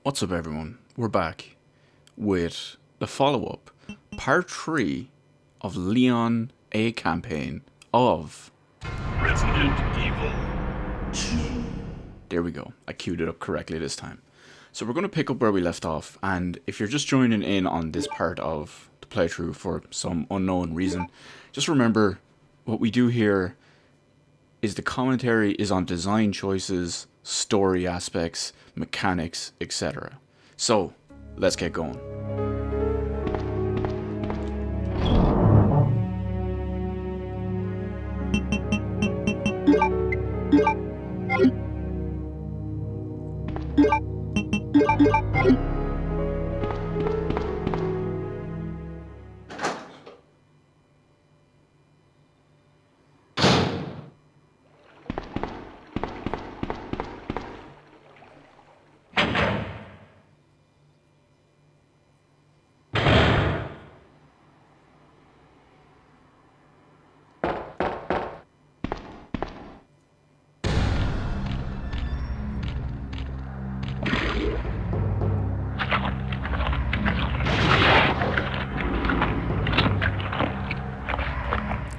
What's up, everyone? We're back with the follow up, part 3 of Leon A campaign of Resident Evil 2. There we go. I queued it up correctly this time. So we're going to pick up where we left off, and if you're just joining in on this part of the playthrough for some unknown reason, just remember what we do here is the commentary is on design choices, story aspects, mechanics, etc. So, let's get going.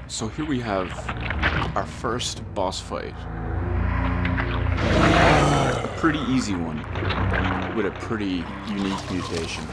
So here we have our first boss fight. A pretty easy one, with a pretty unique mutation.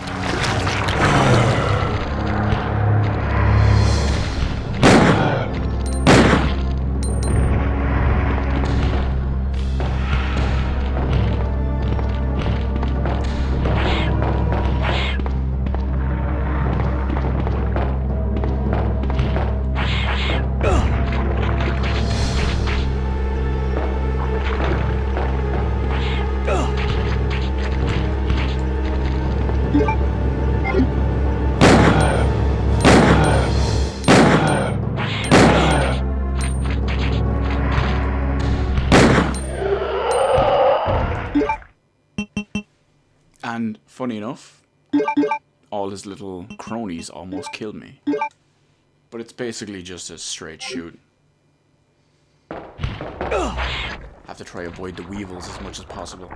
And funny enough, all his little cronies almost killed me. But it's basically just a straight shoot. Have to try avoid the weevils as much as possible.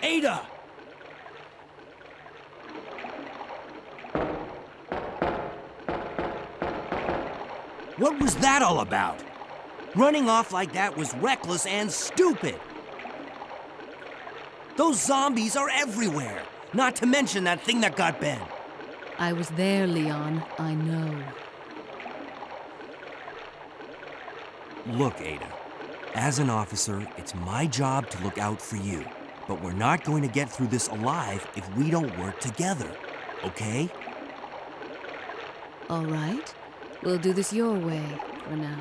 Ada! What was that all about? Running off like that was reckless and stupid. Those zombies are everywhere, not to mention that thing that got Ben. I was there, Leon. I know. Look, Ada. As an officer, it's my job to look out for you. But we're not going to get through this alive if we don't work together, okay? All right. We'll do this your way for now.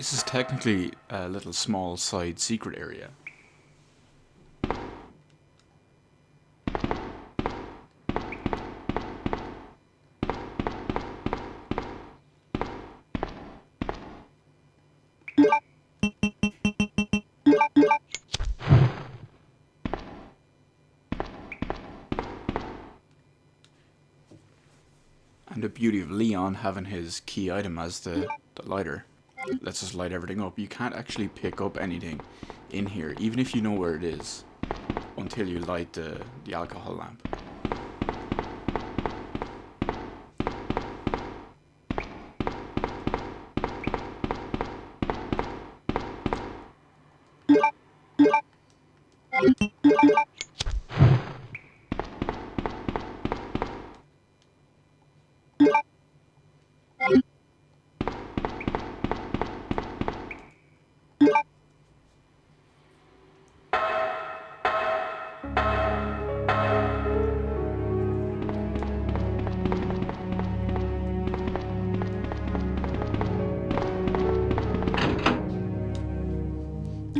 This is technically a little small side secret area. And the beauty of Leon having his key item as the lighter lets us light everything up. You can't actually pick up anything in here, even if you know where it is, until you light the alcohol lamp.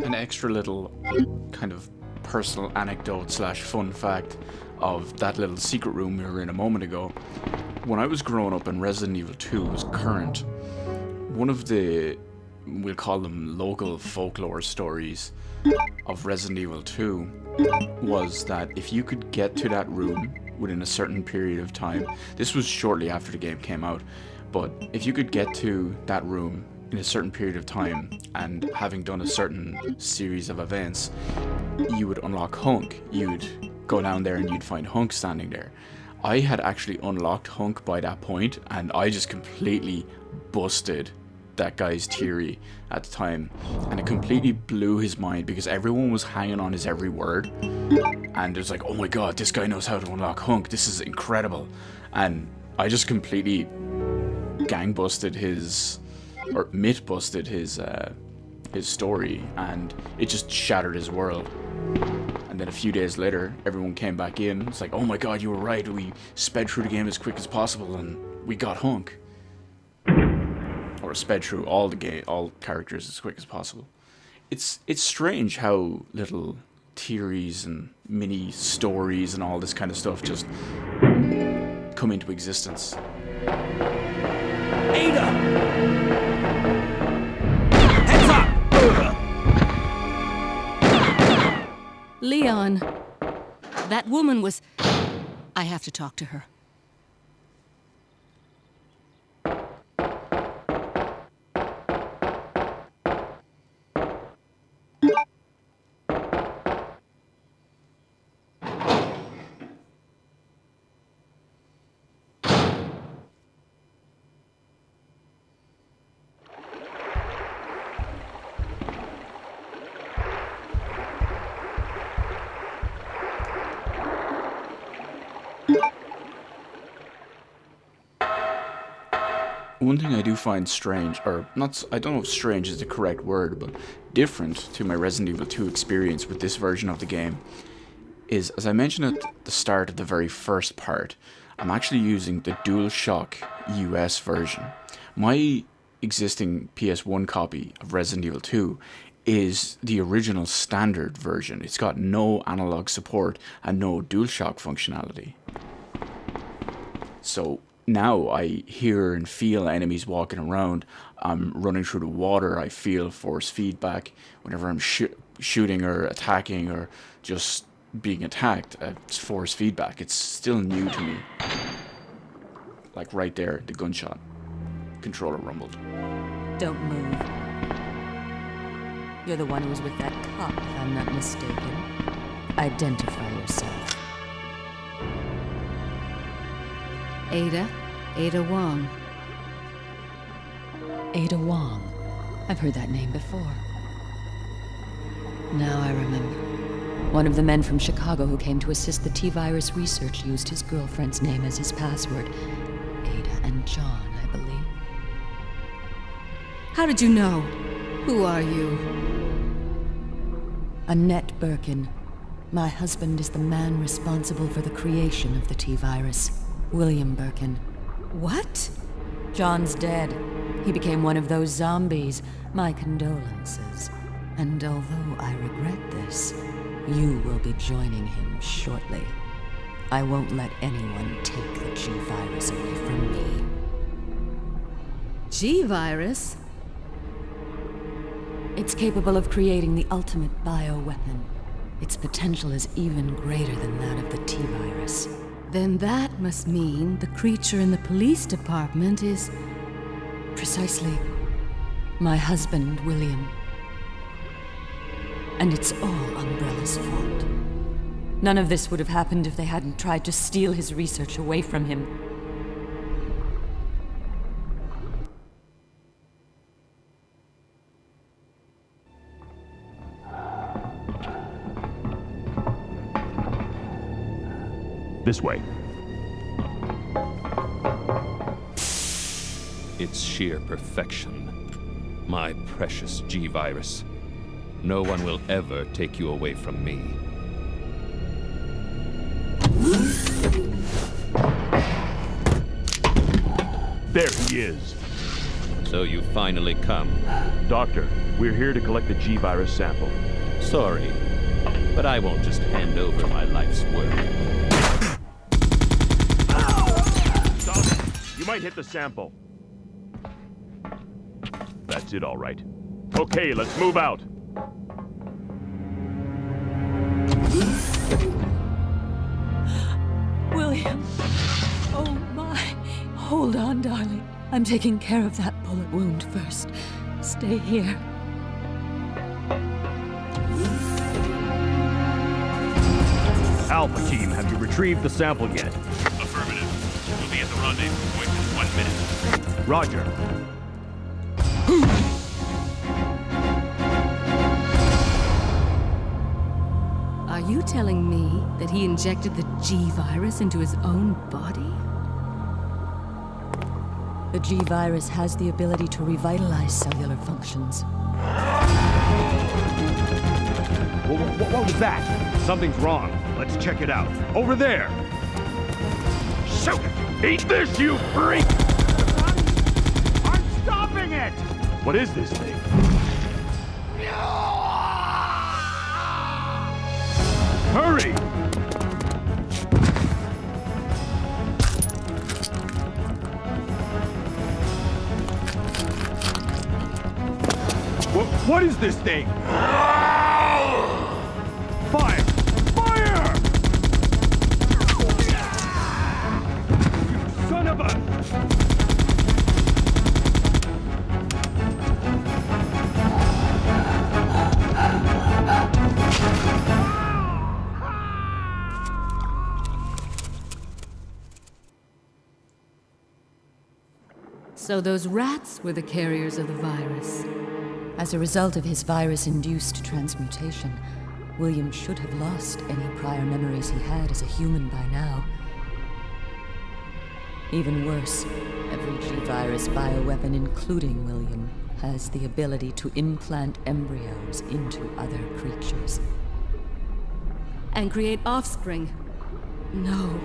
An extra little kind of personal anecdote slash fun fact of that little secret room we were in a moment ago. When I was growing up and Resident Evil 2 was current, one of the, we'll call them local folklore stories of Resident Evil 2 was that if you could get to that room within a certain period of time, this was shortly after the game came out, but if you could get to that room in a certain period of time and having done a certain series of events, you would unlock Hunk. You'd go down there and you'd find Hunk standing there. I had actually unlocked Hunk by that point, and I just completely busted that guy's theory at the time, and it completely blew his mind because everyone was hanging on his every word, and it was like, oh my god, this guy knows how to unlock Hunk, this is incredible. And I just completely gang busted his, or myth busted his story, and it just shattered his world. And then a few days later, everyone came back in. It's like, oh my god, you were right. We sped through the game as quick as possible, and we got Hunk. Or sped through all characters as quick as possible. It's strange how little theories and mini stories and all this kind of stuff just come into existence. Ada! Heads up! Leon, that woman was... I have to talk to her. One thing I do find strange, or not, I don't know if strange is the correct word, but different to my Resident Evil 2 experience with this version of the game, is, as I mentioned at the start of the very first part, I'm actually using the DualShock US version. My existing PS1 copy of Resident Evil 2 is the original standard version. It's got no analog support and no DualShock functionality. So now I hear and feel enemies walking around. I'm running through the water. I feel force feedback whenever I'm shooting or attacking or just being attacked. It's force feedback. It's still new to me. Like right there, the gunshot. Controller rumbled. Don't move. You're the one who was with that cop, if I'm not mistaken. Identify yourself. Ada Wong. Ada Wong. I've heard that name before. Now I remember. One of the men from Chicago who came to assist the T-Virus research used his girlfriend's name as his password. Ada and John, I believe. How did you know? Who are you? Annette Birkin. My husband is the man responsible for the creation of the T-Virus. William Birkin. What? John's dead. He became one of those zombies. My condolences. And although I regret this, you will be joining him shortly. I won't let anyone take the G-Virus away from me. G-Virus? It's capable of creating the ultimate bioweapon. Its potential is even greater than that of the T-Virus. Then that must mean the creature in the police department is... Precisely. My husband, William. And it's all Umbrella's fault. None of this would have happened if they hadn't tried to steal his research away from him. This way. It's sheer perfection. My precious G-Virus. No one will ever take you away from me. There he is. So you finally come. Doctor, we're here to collect the G-Virus sample. Sorry, but I won't just hand over my life's work. Stop it! You might hit the sample. That's it, all right. Okay, let's move out. William! Oh my! Hold on, darling. I'm taking care of that bullet wound first. Stay here. Alpha team, have you retrieved the sample yet? Affirmative. We'll be at the rendezvous point in 1 minute. Roger. Are you telling me that he injected the G-Virus into his own body? The G-Virus has the ability to revitalize cellular functions. What was that? Something's wrong. Let's check it out. Over there! Shoot! Eat this, you freak! I'm stopping it! What is this thing? Hurry! What is this thing? Fire! Fire! You son of a... So those rats were the carriers of the virus. As a result of his virus-induced transmutation, William should have lost any prior memories he had as a human by now. Even worse, every G-Virus bioweapon, including William, has the ability to implant embryos into other creatures. And create offspring. No.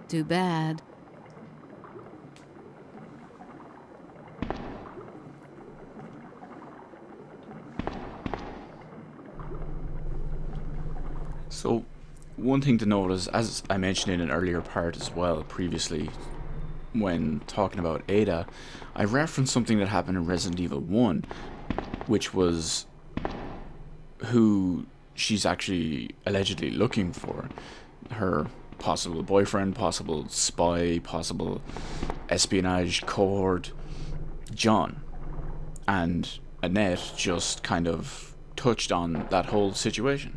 Too bad. So, one thing to note is, as I mentioned in an earlier part as well, previously, when talking about Ada, I referenced something that happened in Resident Evil 1, which was who she's actually allegedly looking for. Her possible boyfriend, possible spy, possible espionage cohort, John. And Annette just kind of touched on that whole situation.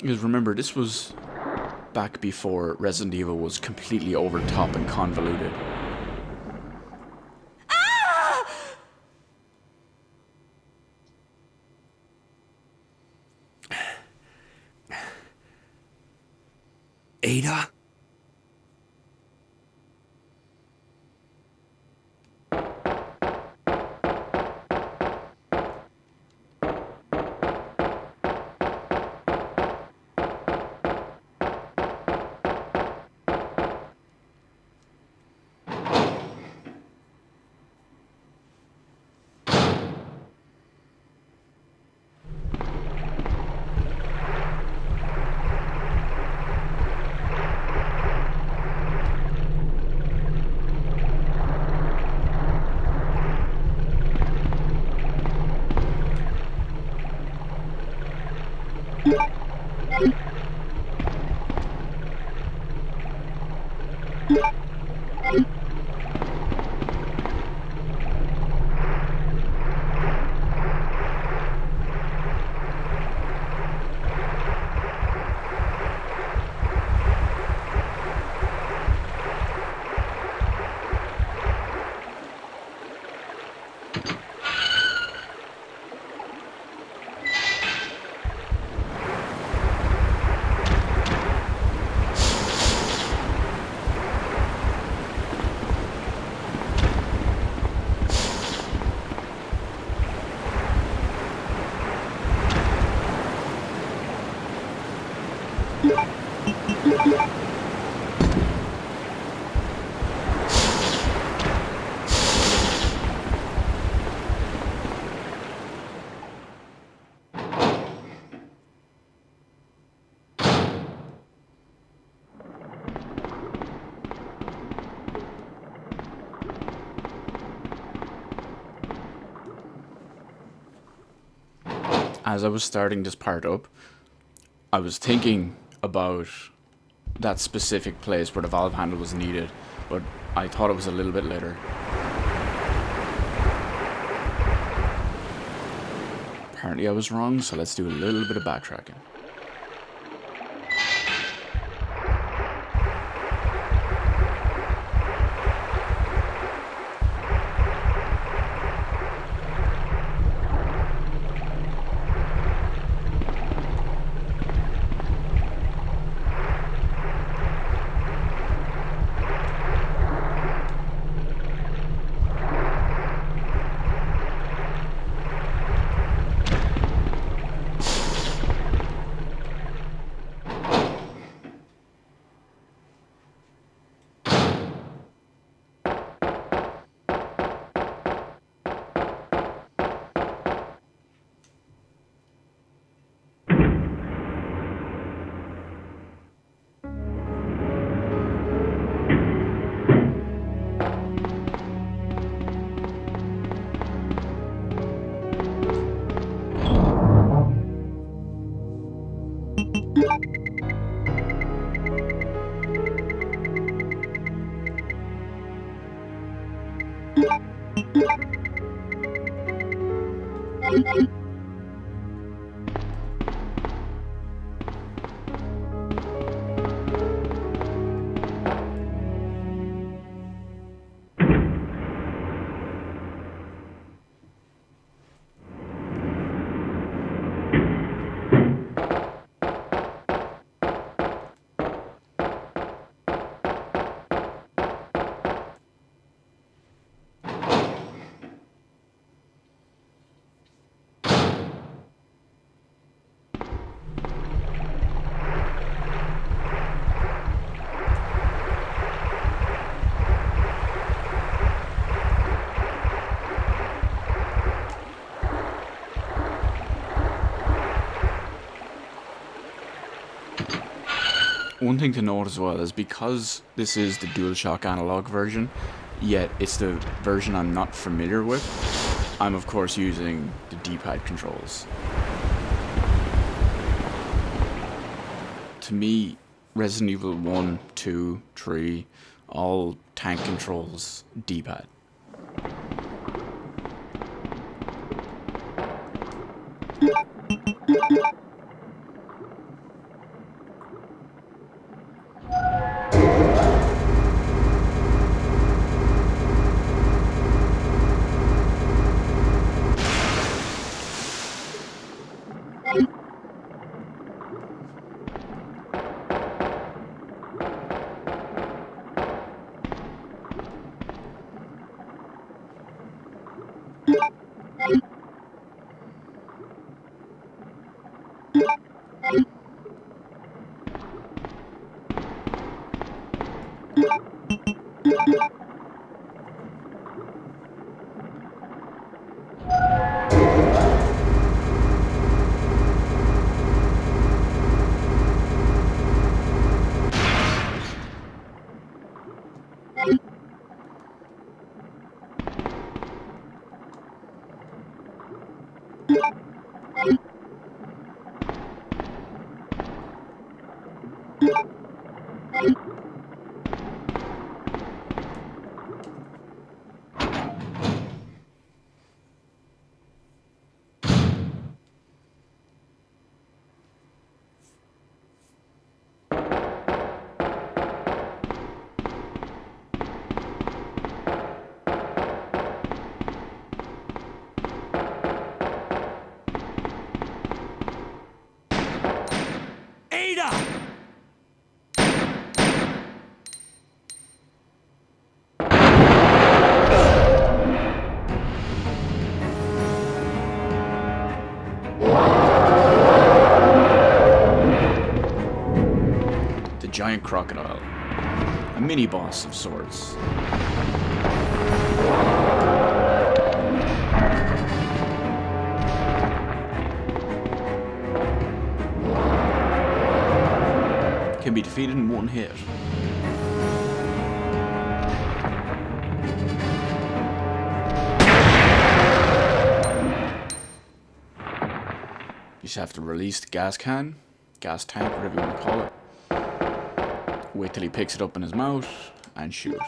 Because remember, this was back before Resident Evil was completely over top and convoluted. Ada? As I was starting this part up, I was thinking about that specific place where the valve handle was needed, but I thought it was a little bit later. Apparently I was wrong, so let's do a little bit of backtracking. One thing to note as well is because this is the DualShock analog version, yet it's the version I'm not familiar with, I'm of course using the D-pad controls. To me, Resident Evil 1, 2, 3, all tank controls D-pad. Ada! The giant crocodile. A mini-boss of sorts. Can be defeated in one hit. You just have to release the gas can, gas tank, whatever you want to call it. Wait till he picks it up in his mouth and shoot.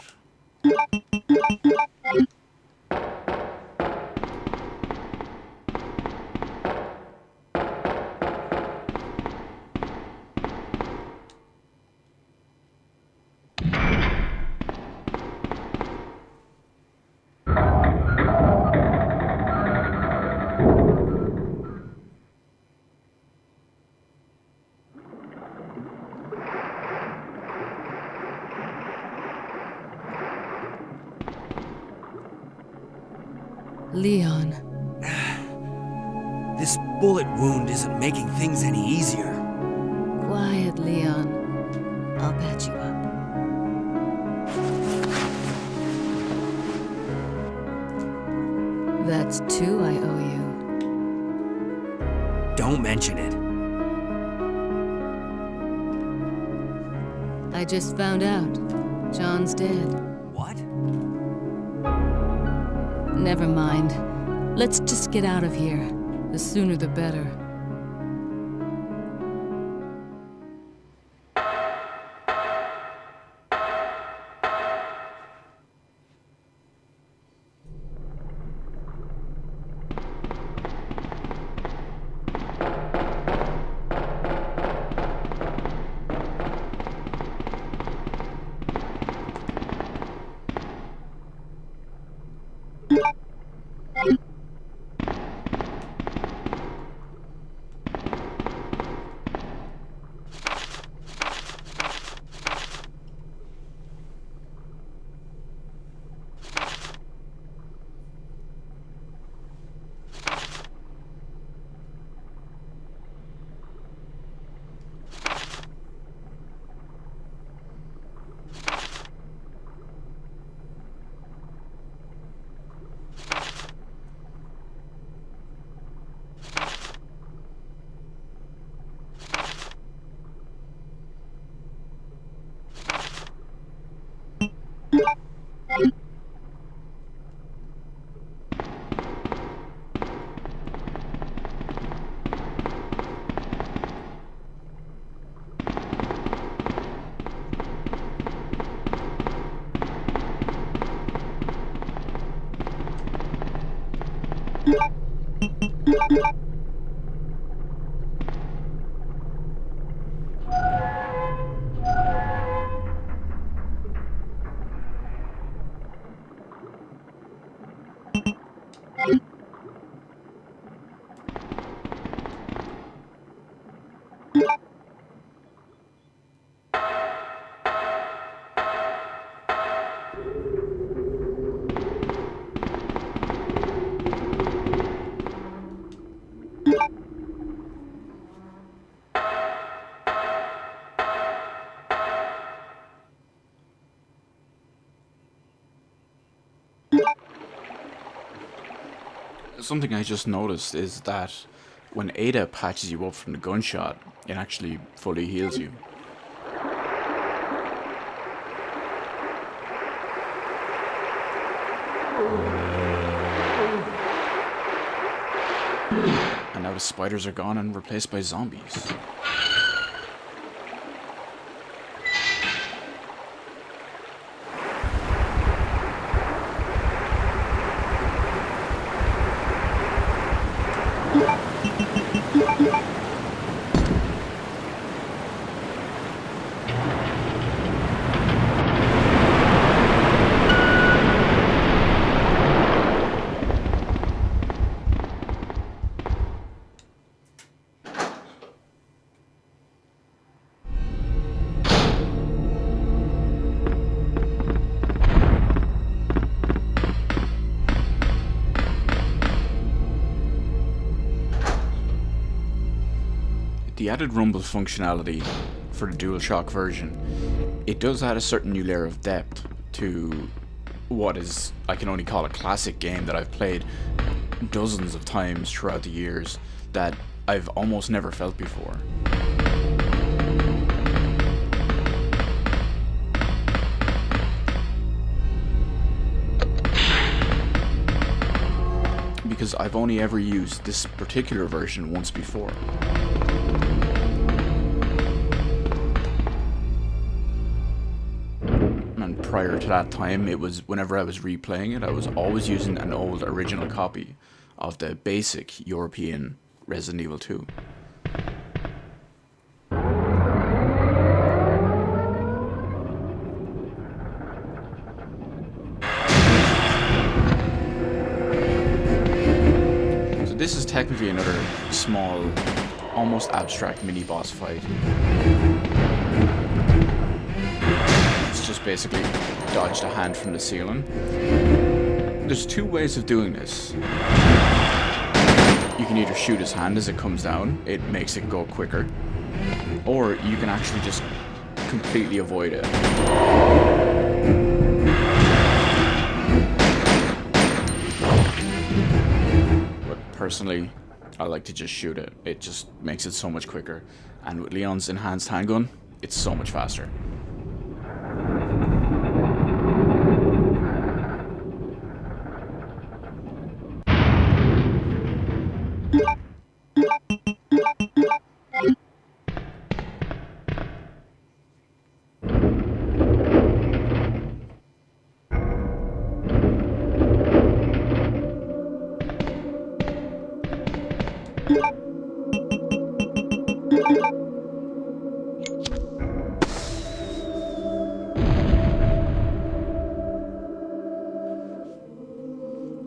Leon. This bullet wound isn't making things any easier. Quiet, Leon. I'll patch you up. That's two I owe you. Don't mention it. I just found out. John's dead. What? Never mind. Let's just get out of here. The sooner the better. something I just noticed is that when Ada patches you up from the gunshot, it actually fully heals you. And now the spiders are gone and replaced by zombies. The added rumble functionality for the DualShock version, it does add a certain new layer of depth to what is, I can only call a classic game that I've played dozens of times throughout the years that I've almost never felt before. Because I've only ever used this particular version once before. And prior to that time, it was whenever I was replaying it, I was always using an old original copy of the basic European Resident Evil 2. So this is technically another small, almost abstract mini-boss fight. Just basically dodged a hand from the ceiling. There's two ways of doing this. You can either shoot his hand as it comes down, it makes it go quicker, or you can actually just completely avoid it. But personally, I like to just shoot it. It just makes it so much quicker. And with Leon's enhanced handgun, it's so much faster.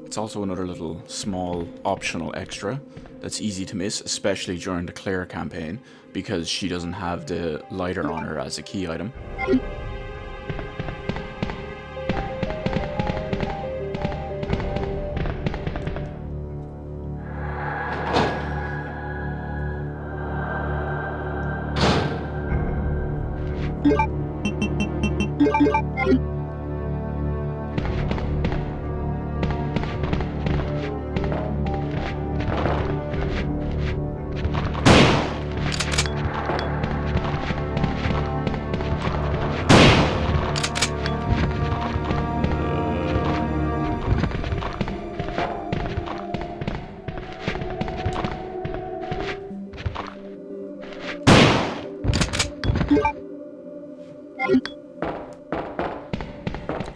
It's also another little small optional extra that's easy to miss, especially during the Claire campaign, because she doesn't have the lighter on her as a key item.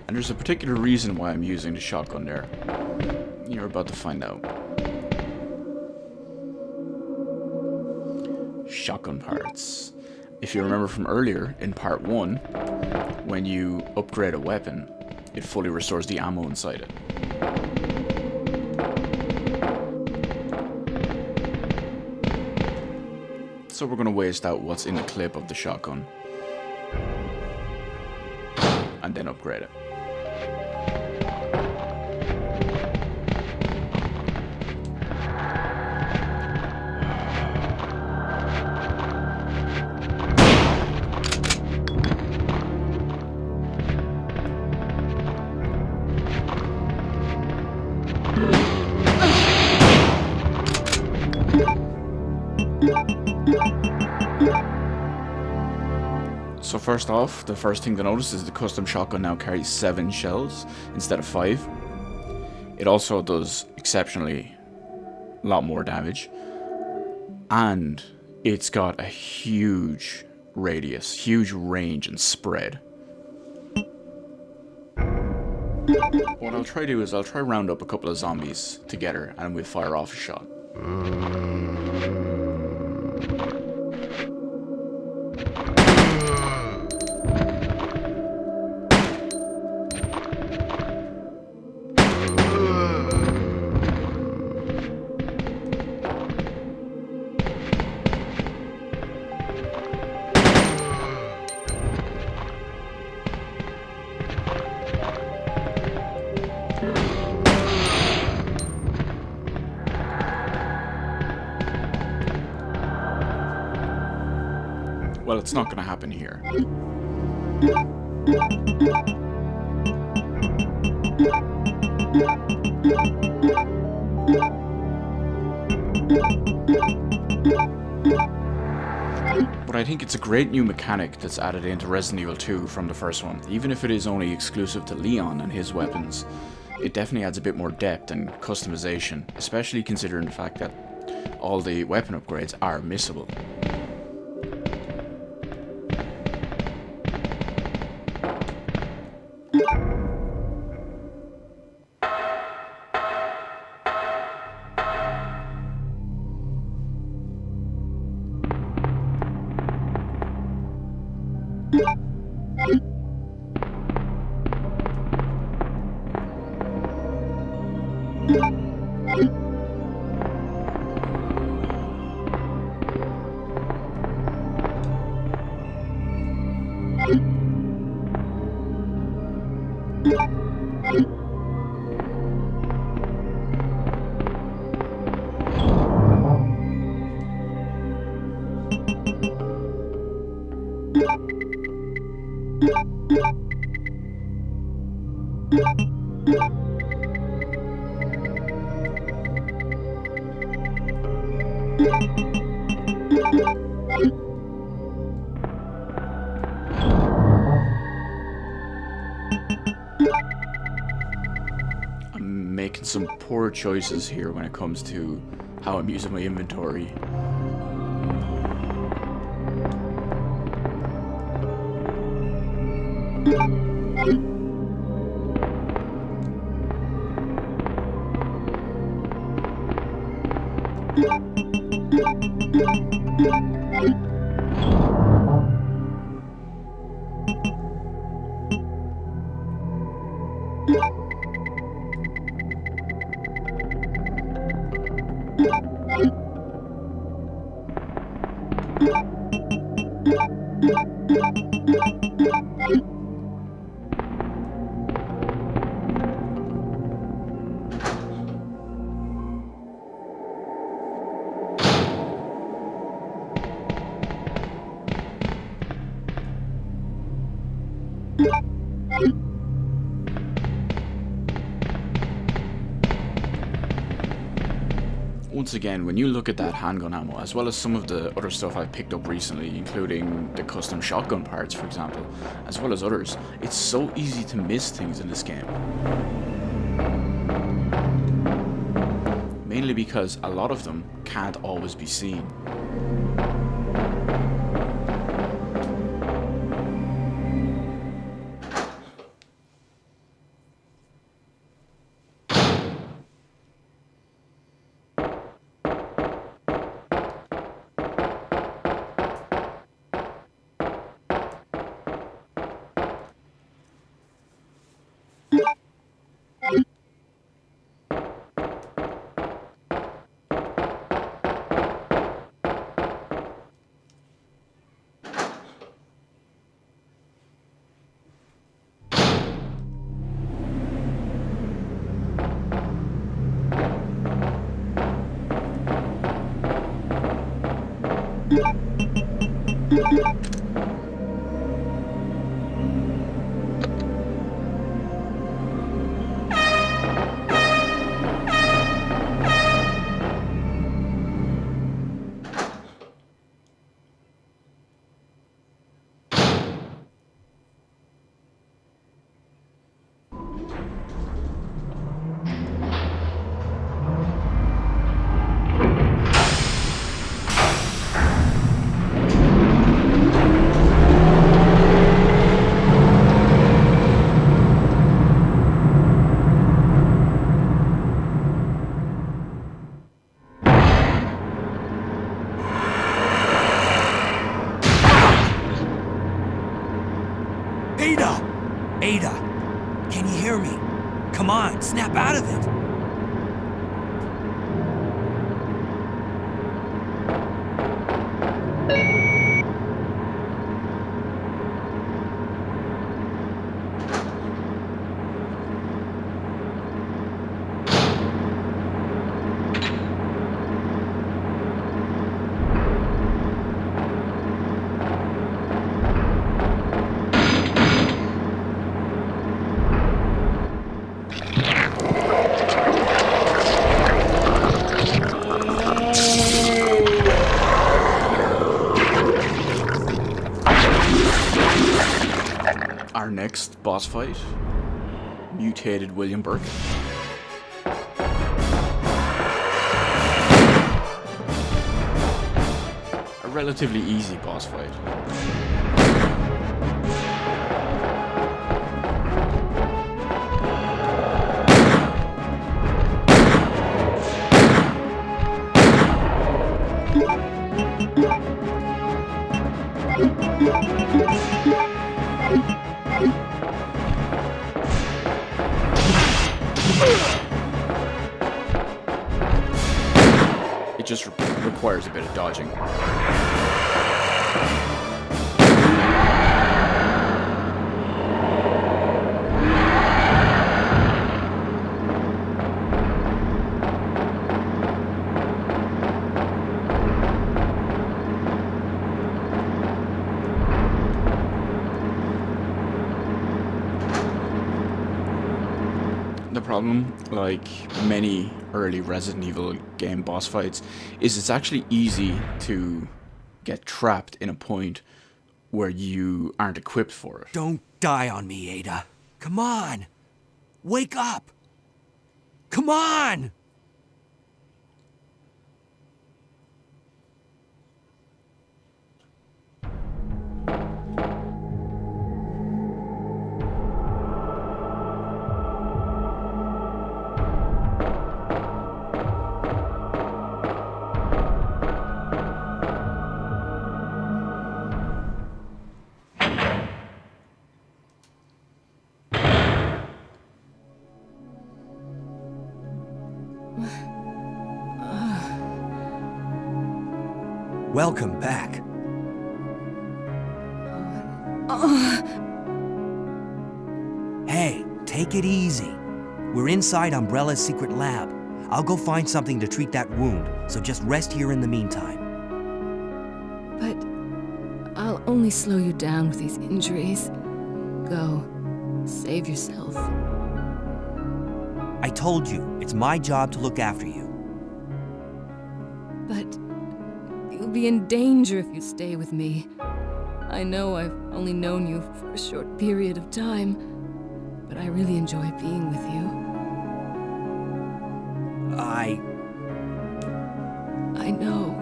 And there's a particular reason why I'm using the shotgun there. You're about to find out. Shotgun parts. If you remember from earlier, in part 1, when you upgrade a weapon, it fully restores the ammo inside it. So we're going to waste out what's in the clip of the shotgun. And then upgrade it. So first off, the first thing to notice is the custom shotgun now carries 7 shells instead of 5. It also does exceptionally a lot more damage. And it's got a huge radius, huge range and spread. What I'll try to do is I'll try round up a couple of zombies together and we'll fire off a shot. Well, it's not going to happen here. But I think it's a great new mechanic that's added into Resident Evil 2 from the first one. Even if it is only exclusive to Leon and his weapons, it definitely adds a bit more depth and customization, especially considering the fact that all the weapon upgrades are missable. I'm making some poor choices here when it comes to how I'm using my inventory. Once again, when you look at that handgun ammo, as well as some of the other stuff I've picked up recently, including the custom shotgun parts, for example, as well as others, it's so easy to miss things in this game. Mainly because a lot of them can't always be seen. Snap out of it! Our next boss fight, mutated William Burke. A relatively easy boss fight. It just requires a bit of dodging. The problem, like many early Resident Evil game boss fights, is it's actually easy to get trapped in a point where you aren't equipped for it. Don't die on me, Ada. Come on! Wake up! Come on! Welcome back. Hey, take it easy. We're inside Umbrella's secret lab. I'll go find something to treat that wound, so just rest here in the meantime. But I'll only slow you down with these injuries. Go. Save yourself. I told you, it's my job to look after you. But you'll be in danger if you stay with me. I know I've only known you for a short period of time, but I really enjoy being with you. I know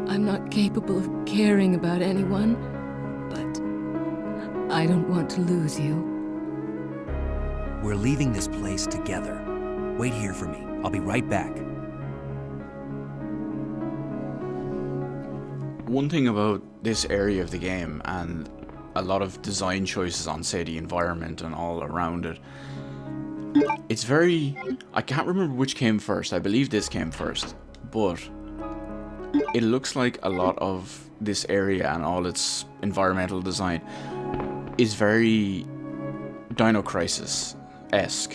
I'm not capable of caring about anyone, but I don't want to lose you. We're leaving this place together. Wait here for me. I'll be right back. One thing about this area of the game, and a lot of design choices on, say, the environment and all around it, it's very... I can't remember which came first. I believe this came first. But it looks like a lot of this area and all its environmental design is very Dino Crisis-esque.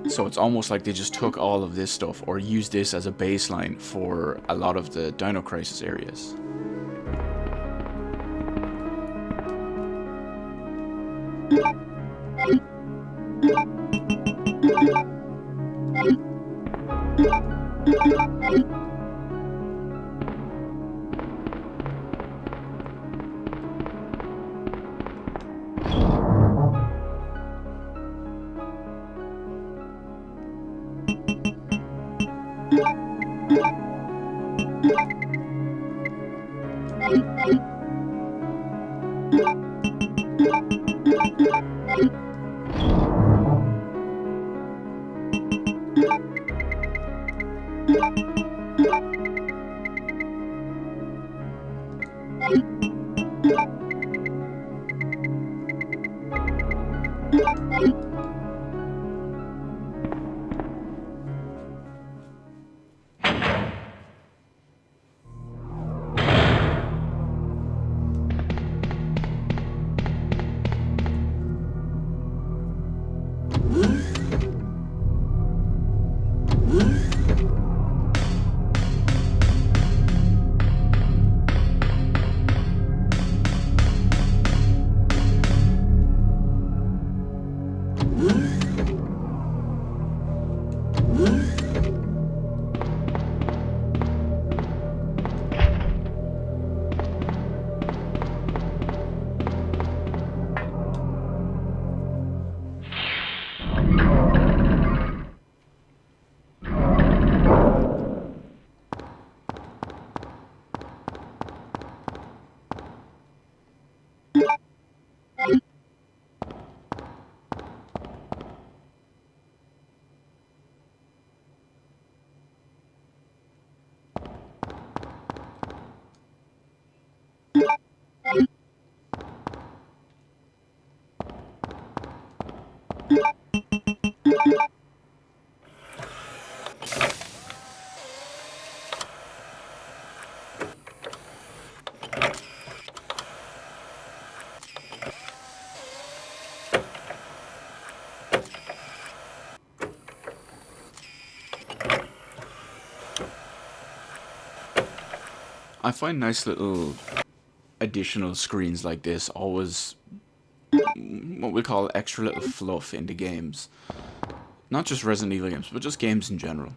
So it's almost like they just took all of this stuff or used this as a baseline for a lot of the Dino Crisis areas. I find nice little additional screens like this always what we call extra little fluff into games. Not just Resident Evil games, but just games in general.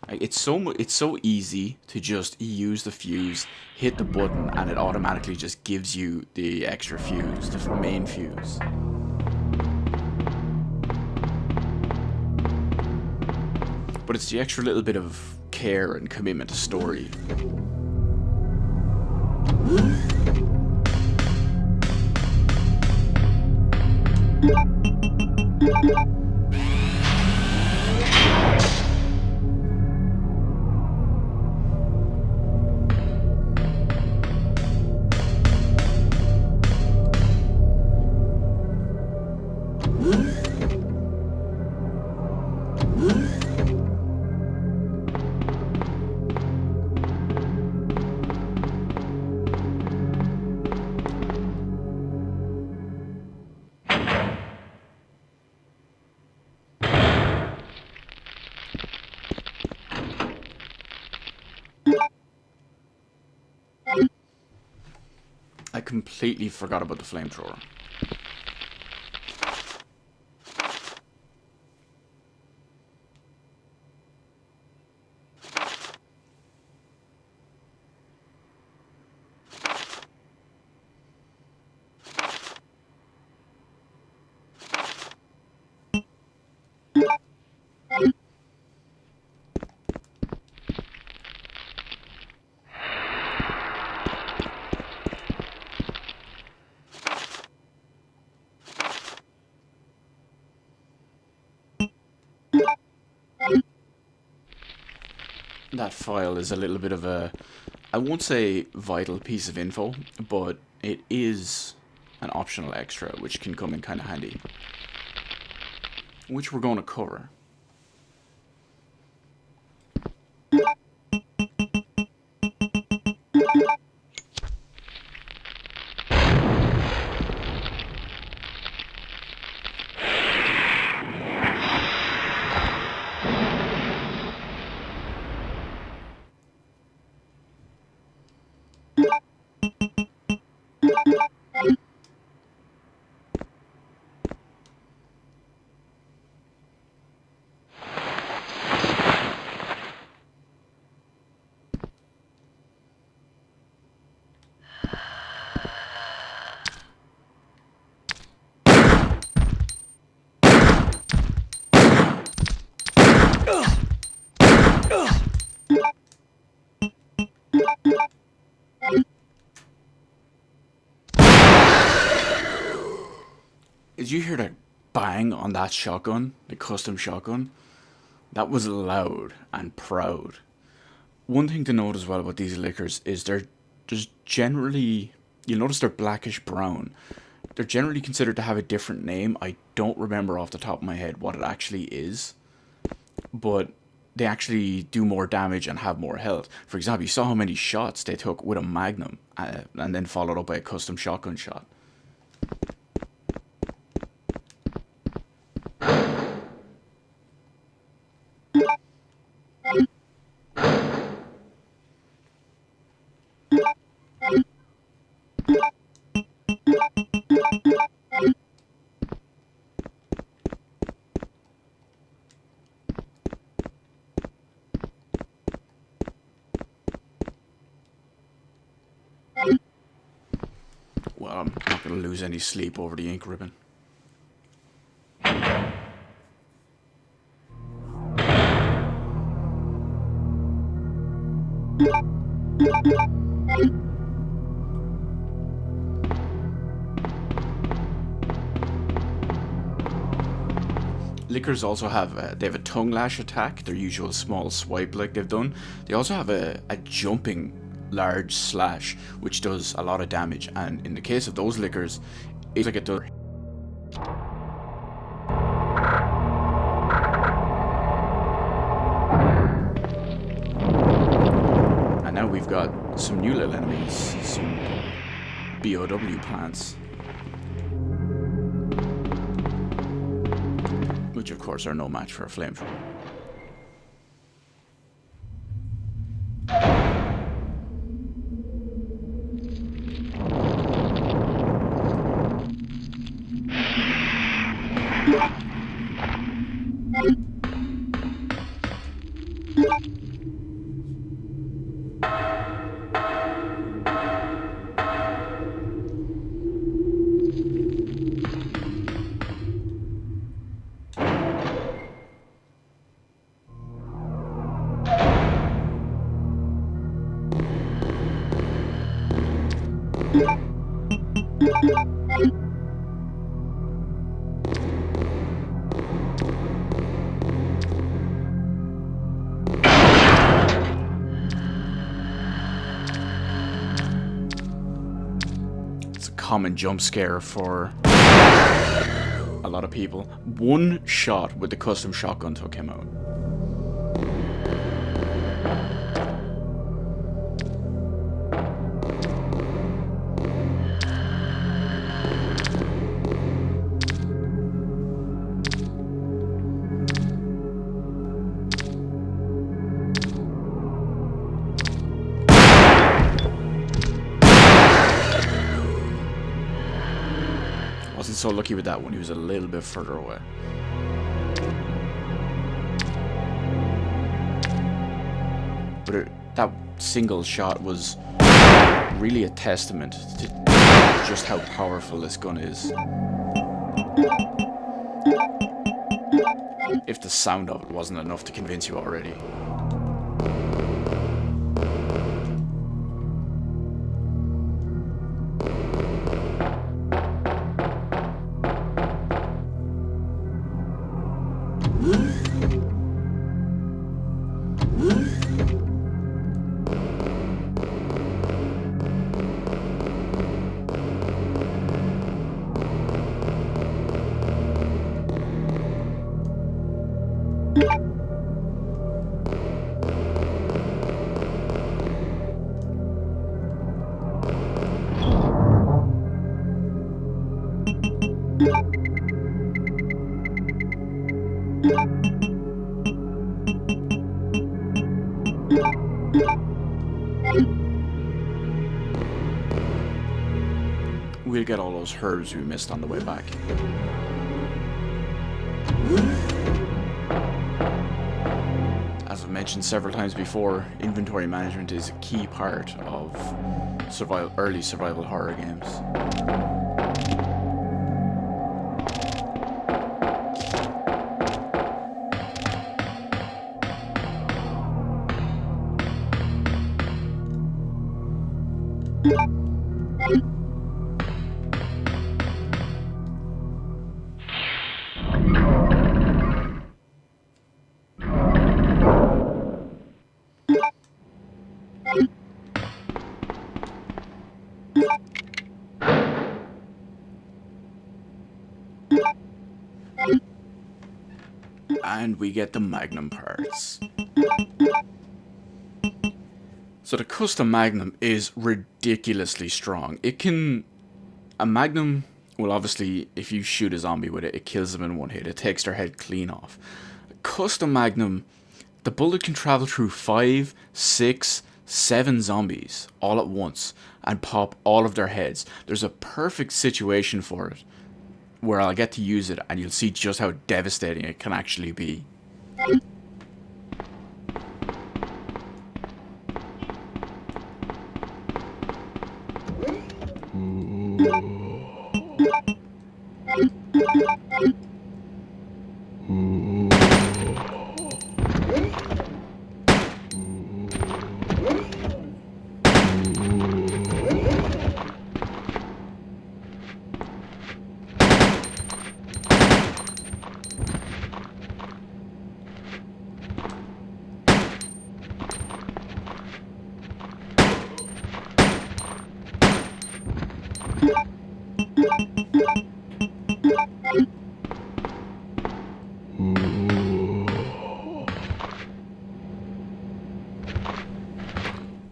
Like, it's so easy to just use the fuse, hit the button, and it automatically just gives you the extra fuse, the main fuse. But it's the extra little bit of care and commitment to story. I completely forgot about the flamethrower. That file is a little bit of a, I won't say vital piece of info, but it is an optional extra which can come in kind of handy, which we're going to cover. Did you hear that bang on that shotgun, the custom shotgun? That was loud and proud. One thing to note as well about these liquors is they're just generally, you'll notice they're blackish brown. They're generally considered to have a different name. I don't remember off the top of my head what it actually is, but they actually do more damage and have more health. For example, you saw how many shots they took with a Magnum and then followed up by a custom shotgun shot. Well, I'm not going to lose any sleep over the ink ribbon. Lickers also have, they have a tongue lash attack, their usual small swipe like they've done. They also have a jumping large slash, which does a lot of damage, and in the case of those lickers, it's like it does. And now we've got some new little enemies, some BOW plants. Which of course are no match for a flamethrower. It's a common jump scare for a lot of people. One shot with the custom shotgun took him out. Wasn't so lucky with that one, he was a little bit further away. But that single shot was really a testament to just how powerful this gun is. If the sound of it wasn't enough to convince you already. We'll get all those herbs we missed on the way back. As I've mentioned several times before, inventory management is a key part of early survival horror games. And we get the Magnum parts. So the custom Magnum is ridiculously strong. A Magnum, well obviously if you shoot a zombie with it, it kills them in one hit. It takes their head clean off. A custom Magnum, the bullet can travel through 5, 6, 7 zombies all at once and pop all of their heads. There's a perfect situation for it where I'll get to use it and you'll see just how devastating it can actually be.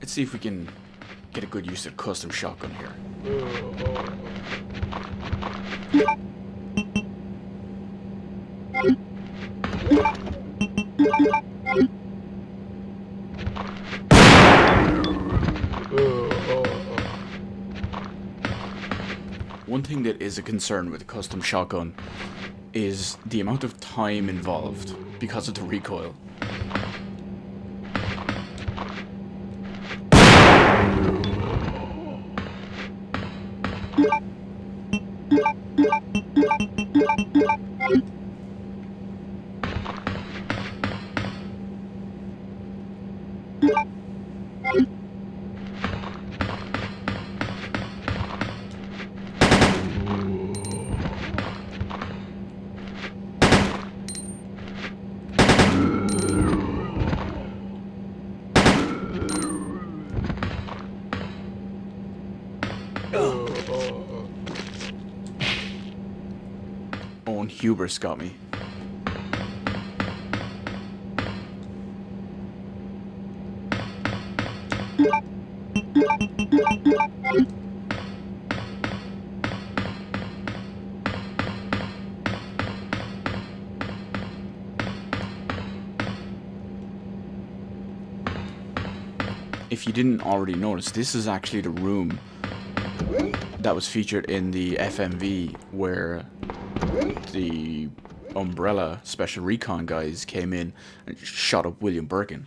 Let's see if we can get a good use of custom shotgun here. One thing that is a concern with a custom shotgun is the amount of time involved because of the recoil. hubris got me. If you didn't already notice, this is actually the room that was featured in the FMV where the Umbrella Special Recon guys came in and shot up William Birkin.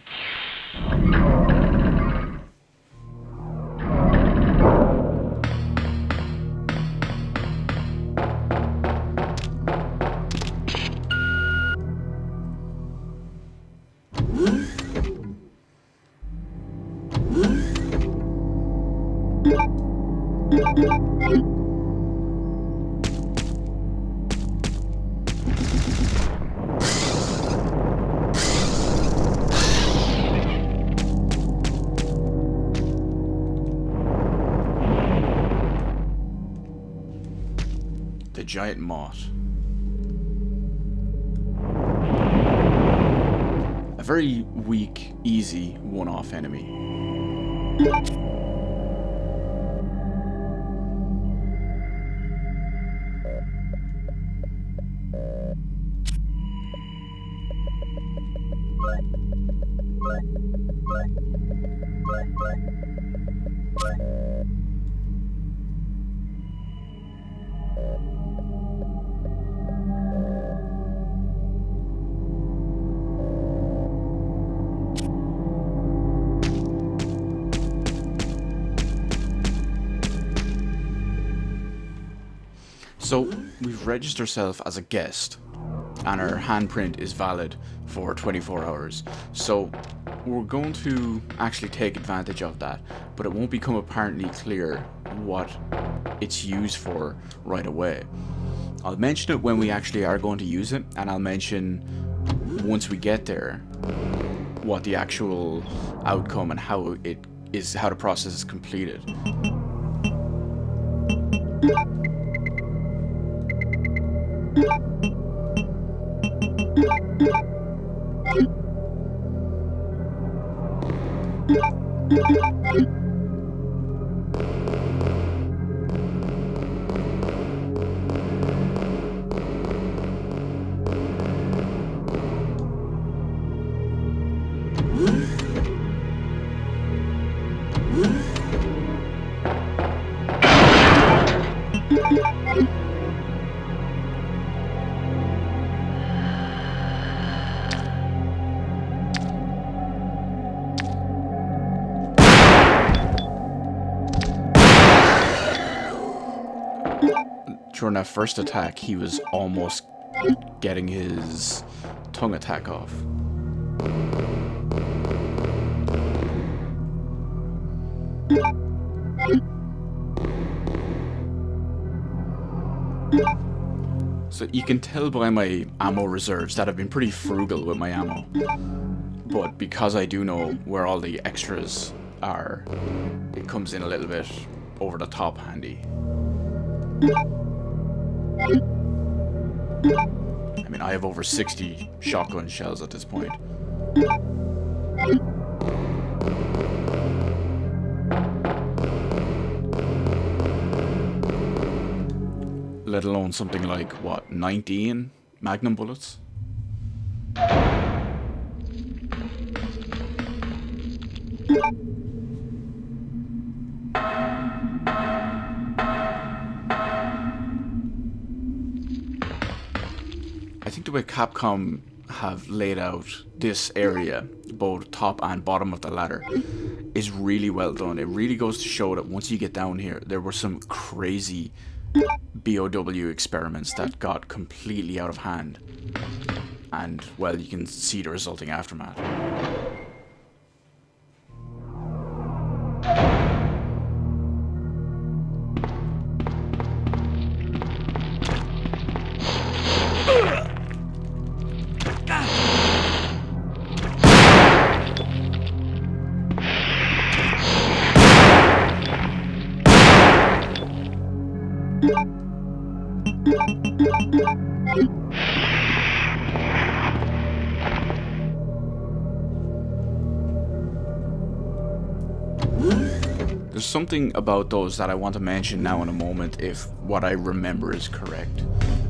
The giant moth. A very weak, easy one-off enemy. So, we've registered ourselves as a guest, and our handprint is valid for 24 hours. So, we're going to actually take advantage of that, but it won't become apparently clear what it's used for right away. I'll mention it when we actually are going to use it, and I'll mention, once we get there, what the actual outcome and how the process is completed. During that first attack, he was almost getting his tongue attack off. So you can tell by my ammo reserves that I've been pretty frugal with my ammo. But because I do know where all the extras are, it comes in a little bit over the top handy. I mean, I have over 60 shotgun shells at this point. Let alone something like, what, 19 Magnum bullets? I think the way Capcom have laid out this area, both top and bottom of the ladder, is really well done. It really goes to show that once you get down here, there were some crazy BOW experiments that got completely out of hand. And, well, you can see the resulting aftermath. There's something about those that I want to mention now in a moment if what I remember is correct.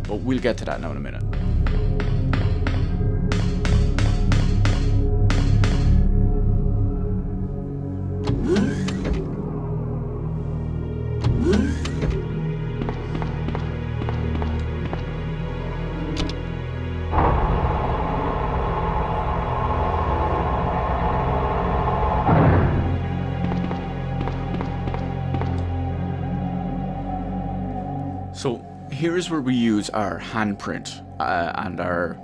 But we'll get to that now in a minute. So here is where we use our handprint and our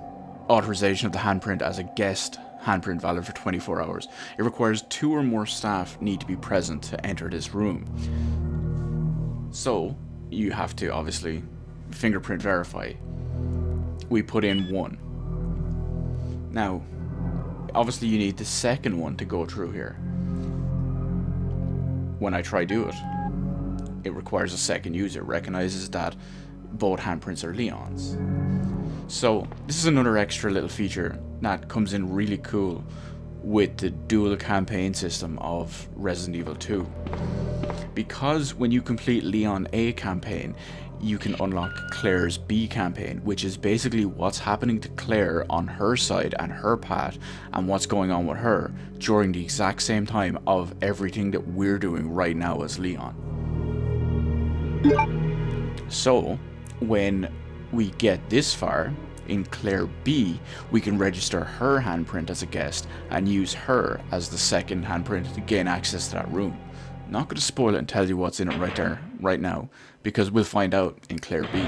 authorization of the handprint as a guest handprint valid for 24 hours. It requires 2 or more staff need to be present to enter this room. So you have to obviously fingerprint verify. We put in 1. Now, obviously you need the second one to go through here. When I try do it, it requires a second user. It recognizes that both handprints are Leon's. So this is another extra little feature that comes in really cool with the dual campaign system of Resident Evil 2. Because when you complete Leon A campaign, you can unlock Claire's B campaign, which is basically what's happening to Claire on her side and her path and what's going on with her during the exact same time of everything that we're doing right now as Leon. So, when we get this far, in Claire B, we can register her handprint as a guest and use her as the second handprint to gain access to that room. Not going to spoil it and tell you what's in it right there, right now, because we'll find out in Claire B.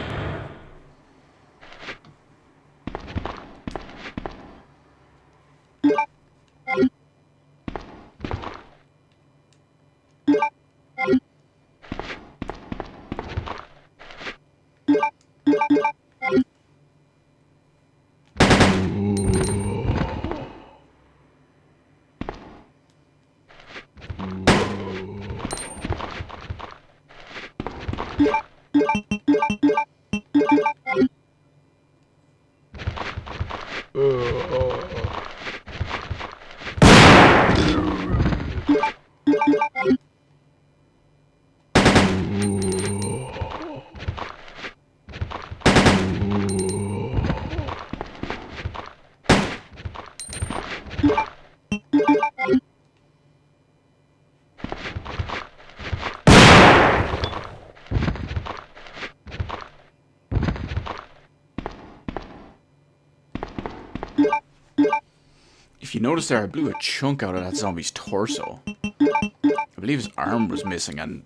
If you notice there, I blew a chunk out of that zombie's torso. I believe his arm was missing and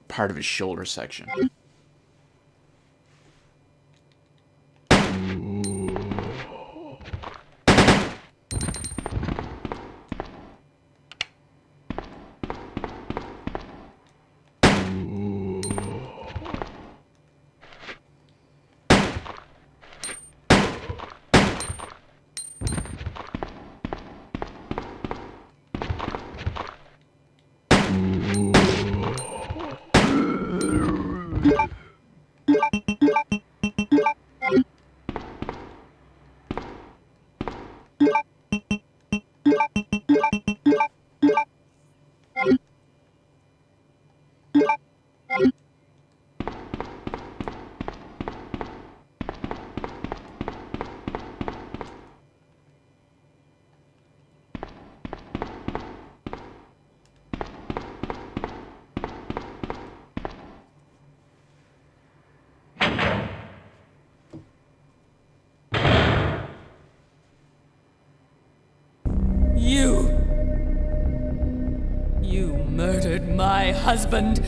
part of his shoulder section. You murdered my husband.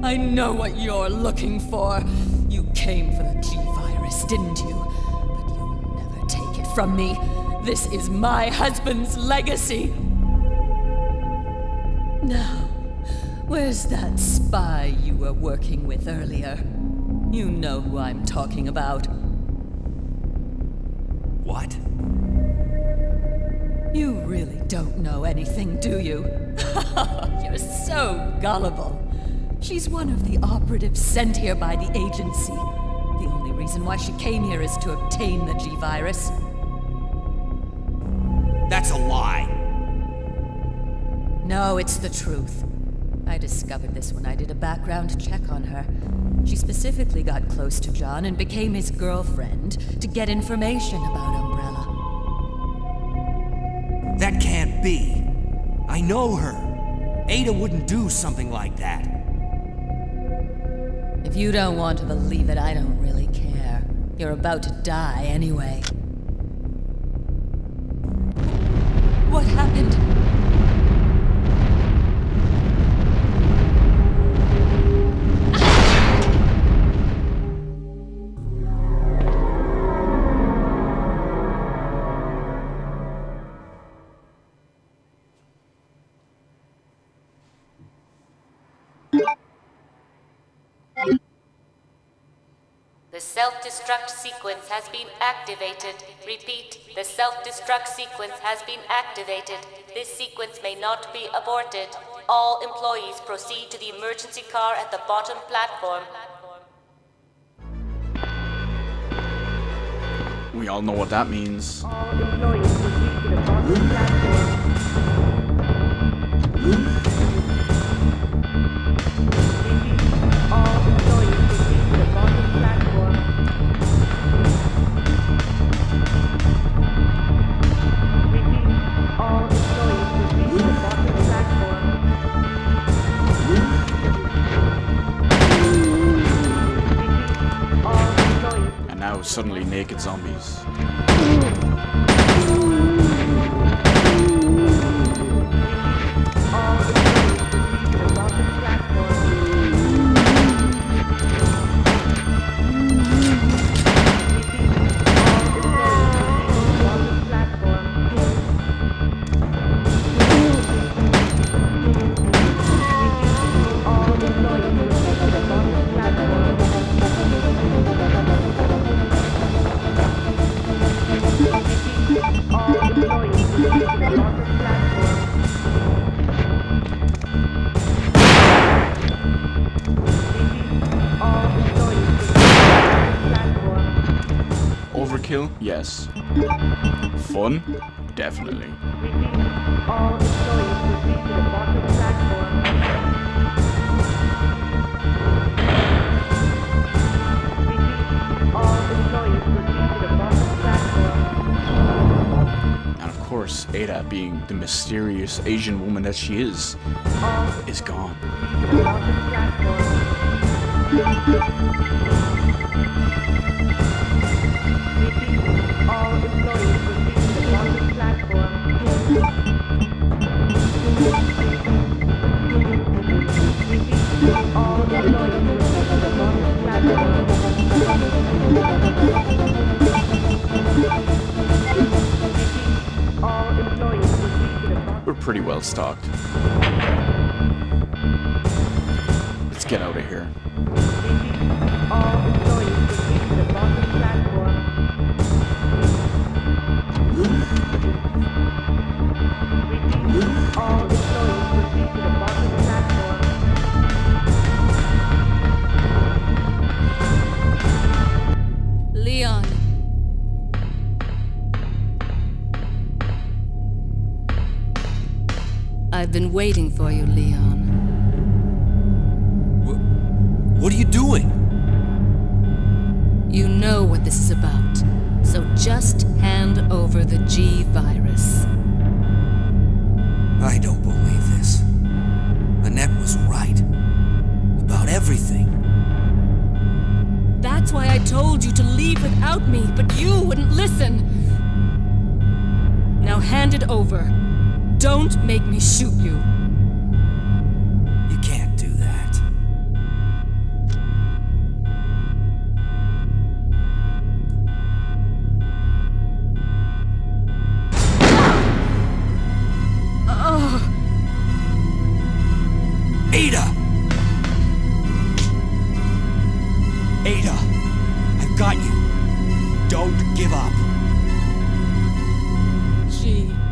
I know what you're looking for. You came for the G-Virus, didn't you? But you'll never take it from me. This is my husband's legacy. Now, where's that spy you were working with earlier? You know who I'm talking about. What? You really don't know anything, do you? You're so gullible. She's one of the operatives sent here by the agency. The only reason why she came here is to obtain the G-Virus. That's a lie. No, it's the truth. I discovered this when I did a background check on her. She specifically got close to John and became his girlfriend to get information about Umbrella. That can't be. I know her. Ada wouldn't do something like that. If you don't want to believe it, I don't really care. You're about to die anyway. What happened? The self-destruct sequence has been activated. Repeat, the self-destruct sequence has been activated. This sequence may not be aborted. All employees proceed to the emergency car at the bottom platform. We all know what that means. All employees proceed to the bottom platform. All employees proceed to the bottom platform. Repeat, all employees proceed to the bottom platform. Repeat, all employees. And now suddenly naked zombies. All employees proceed to the bottom platform. Overkill? Yes. Fun? Definitely. All employees proceed to the bottom platform. All employees proceed to the bottom platform. And of course, Ada, being the mysterious Asian woman that she is gone. To the bottom platform. All employees proceed to the bottom platform. All employees proceed to the bottom platform. All employees proceed to the bottom. We're pretty well stocked. Let's get out of here. All employees proceed to the bottom platform. Repeat, all employees proceed to the bottom platform. Leon. I've been waiting for you, Leon. What are you doing? You know what this is about, so just hand over the G-Virus. I don't believe this. Annette was right. About everything. That's why I told you to leave without me, but you wouldn't listen. Now hand it over. Don't make me shoot you. You can't do that. Ada! Ada! I've got you. Don't give up. G-Virus.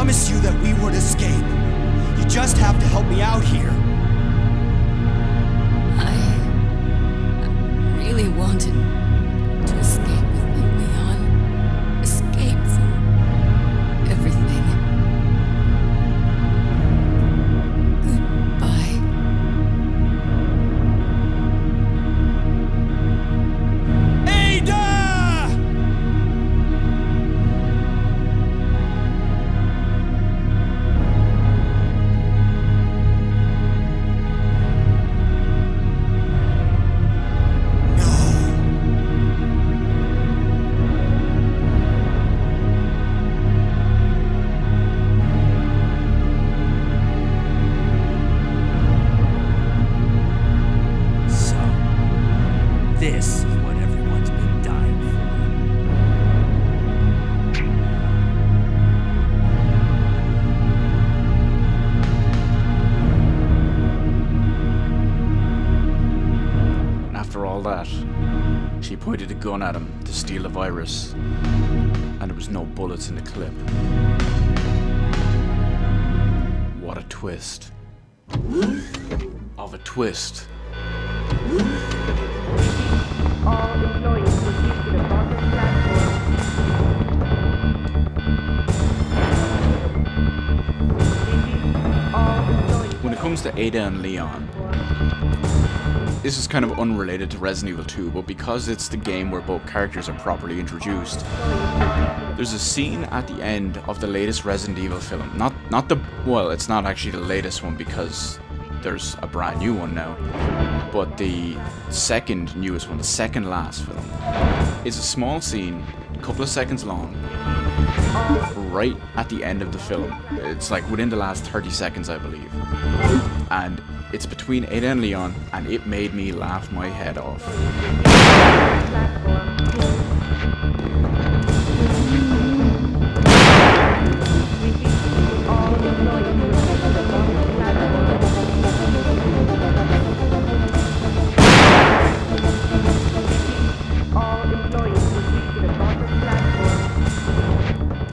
promised you that we would escape. You just have to help me out here. I really wanted to escape with you, Leon. Escape from everything. Goodbye. Ada! So, this is what everyone's been dying for. And after all that, she pointed a gun at him to steal the virus, and there was no bullets in the clip. What a twist. Of a twist. All employees proceed to the bottom platform. Repeat, all employees. When it comes to Ada and Leon, this is kind of unrelated to Resident Evil 2, but because it's the game where both characters are properly introduced, there's a scene at the end of the latest Resident Evil film. It's not actually the latest one because there's a brand new one now, but the second newest one, the second last film, is a small scene, a couple of seconds long, right at the end of the film. It's like within the last 30 seconds, I believe. And it's between Ada and Leon, and it made me laugh my head off.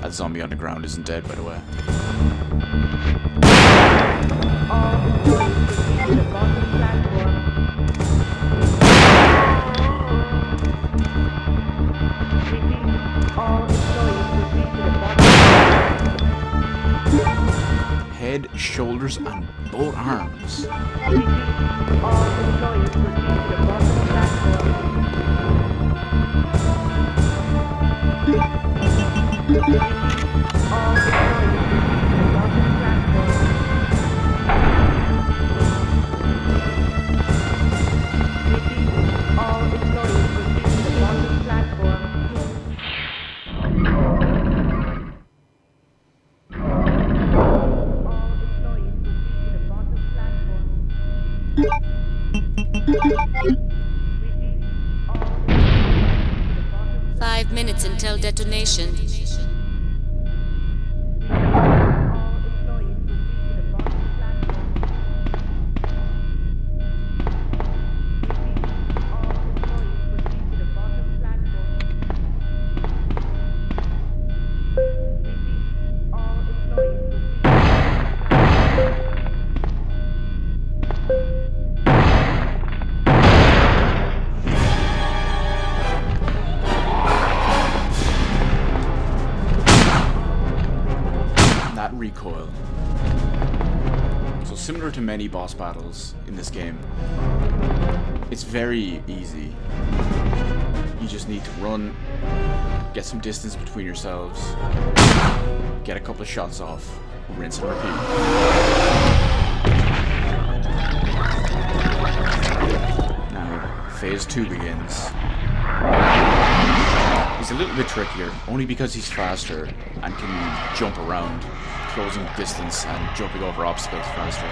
That zombie on the ground isn't dead, by the way. Head, shoulders, and both arms. Minutes until detonation. Recoil. So similar to many boss battles in this game, it's very easy. You just need to run, get some distance between yourselves, get a couple of shots off, rinse and repeat. Now, phase 2 begins. He's a little bit trickier, only because he's faster and can jump around, closing distance and jumping over obstacles faster.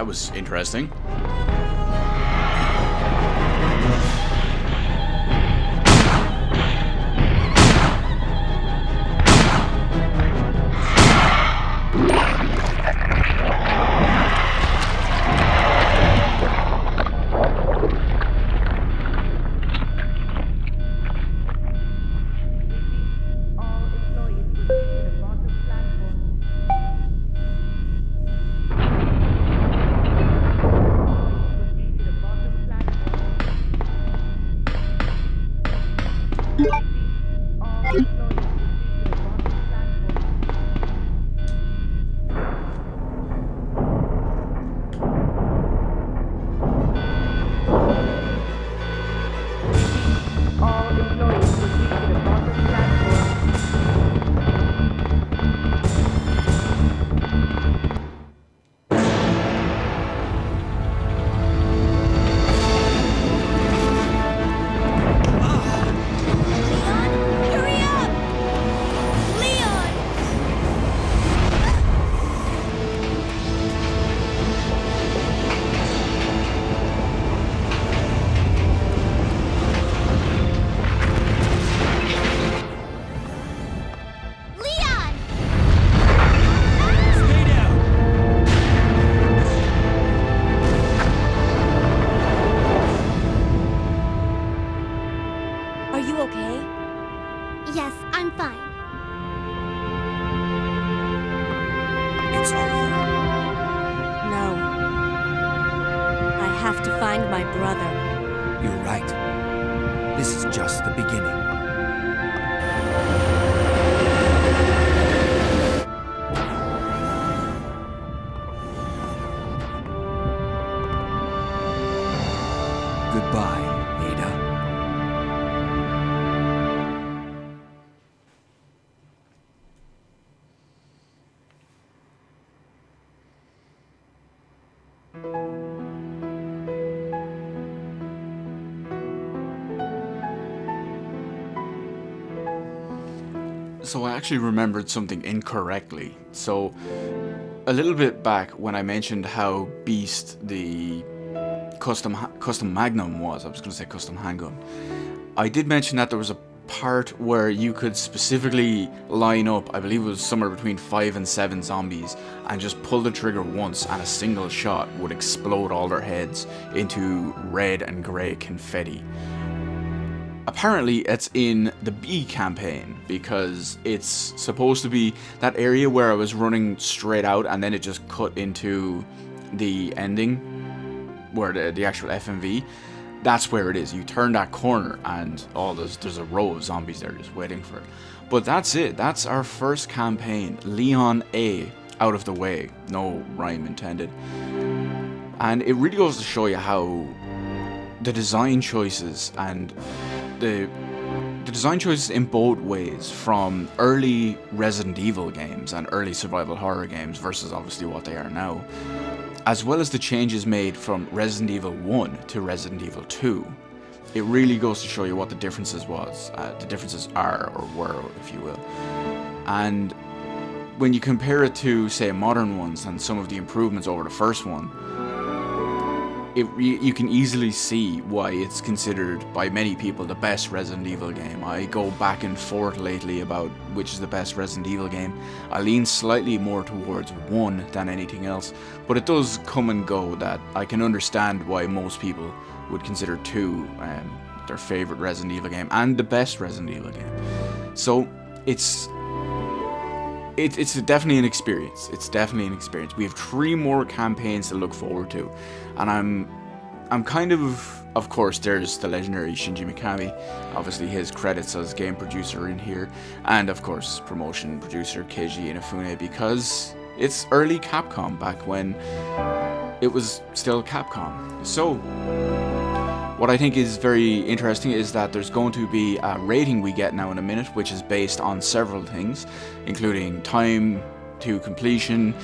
was interesting. All employees proceed to the bottom platform. Proceed to the bottom platform. All employees proceed to the bottom platform. All employees proceed to the bottom platform. Hurry up! Leon! Leon! Stay down! Are you okay? Yes, I'm fine. It's over. No. I have to find my brother. You're right. This is just the beginning. Goodbye, Ada. So I actually remembered something incorrectly. So a little bit back when I mentioned how Beast the custom Magnum was, I was going to say custom handgun. I did mention that there was a part where you could specifically line up, I believe it was somewhere between 5 and 7 zombies, and just pull the trigger once and a single shot would explode all their heads into red and grey confetti. Apparently it's in the B campaign, because it's supposed to be that area where I was running straight out and then it just cut into the ending where the actual FMV. That's where it is. You turn that corner and there's a row of zombies there just waiting for it. But that's it. That's our first campaign. Leon A. Out of the way. No rhyme intended. And it really goes to show you how the design choices and the design choices in both ways, from early Resident Evil games and early survival horror games versus obviously what they are now, as well as the changes made from Resident Evil 1 to Resident Evil 2, it really goes to show you what the differences are or were, if you will. And when you compare it to, say, modern ones and some of the improvements over the first one, you can easily see why it's considered by many people the best Resident Evil game. I go back and forth lately about which is the best Resident Evil game. I lean slightly more towards 1 than anything else, but it does come and go that I can understand why most people would consider 2 their favourite Resident Evil game and the best Resident Evil game. So it's definitely an experience. It's definitely an experience. We have 3 more campaigns to look forward to, and I'm kind of course, there's the legendary Shinji Mikami. Obviously, his credits as game producer in here, and of course, promotion producer Keiji Inafune, because it's early Capcom back when it was still Capcom. So, what I think is very interesting is that there's going to be a rating we get now in a minute, which is based on several things, including time to completion,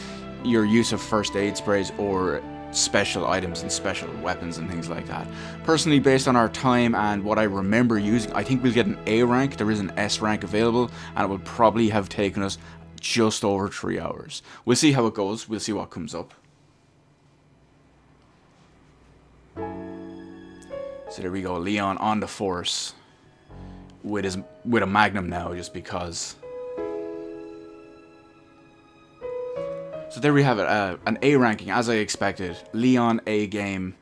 your use of first aid sprays, or special items and special weapons and things like that. Personally, based on our time and what I remember using, I think we'll get an A rank. There is an S rank available, and it will probably have taken us just over 3 hours. We'll see how it goes. We'll see what comes up. So there we go, Leon on the Force with a Magnum now, just because. So there we have it, an A ranking as I expected. Leon A game,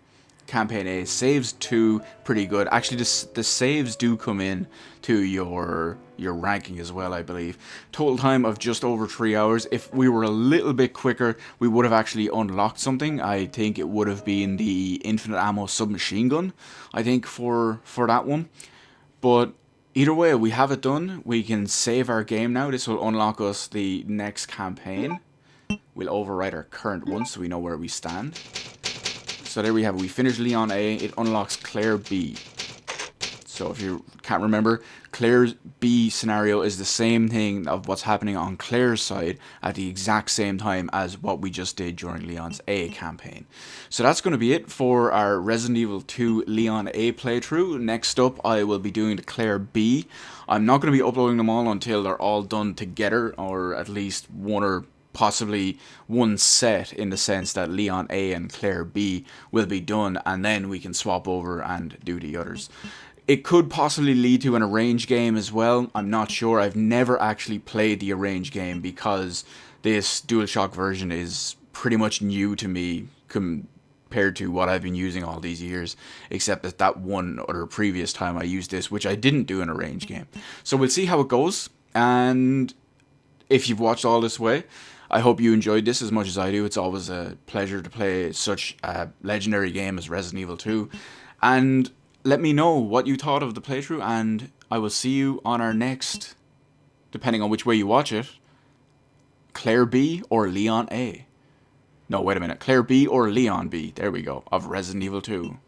campaign A, saves 2, pretty good. Actually, the saves do come in to your ranking as well, I believe. Total time of just over 3 hours. If we were a little bit quicker, we would have actually unlocked something. I think it would have been the infinite ammo submachine gun, I think, for that one. But either way, we have it done. We can save our game now. This will unlock us the next campaign. We'll overwrite our current one so we know where we stand. So there we have it. We finished Leon A. It unlocks Claire B. So if you can't remember, Claire's B scenario is the same thing of what's happening on Claire's side at the exact same time as what we just did during Leon's A campaign. So that's going to be it for our Resident Evil 2 Leon A playthrough. Next up, I will be doing the Claire B. I'm not going to be uploading them all until they're all done together, or at least one or possibly one set, in the sense that Leon A and Claire B will be done, and then we can swap over and do the others. It could possibly lead to an arranged game as well. I'm not sure. I've never actually played the arranged game because this DualShock version is pretty much new to me compared to what I've been using all these years, except that one other previous time I used this, which I didn't do an arranged game. So we'll see how it goes, and if you've watched all this way, I hope you enjoyed this as much as I do. It's always a pleasure to play such a legendary game as Resident Evil 2. And let me know what you thought of the playthrough, and I will see you on our next, depending on which way you watch it, Claire B or Leon A. No, wait a minute. Claire B or Leon B. There we go. Of Resident Evil 2.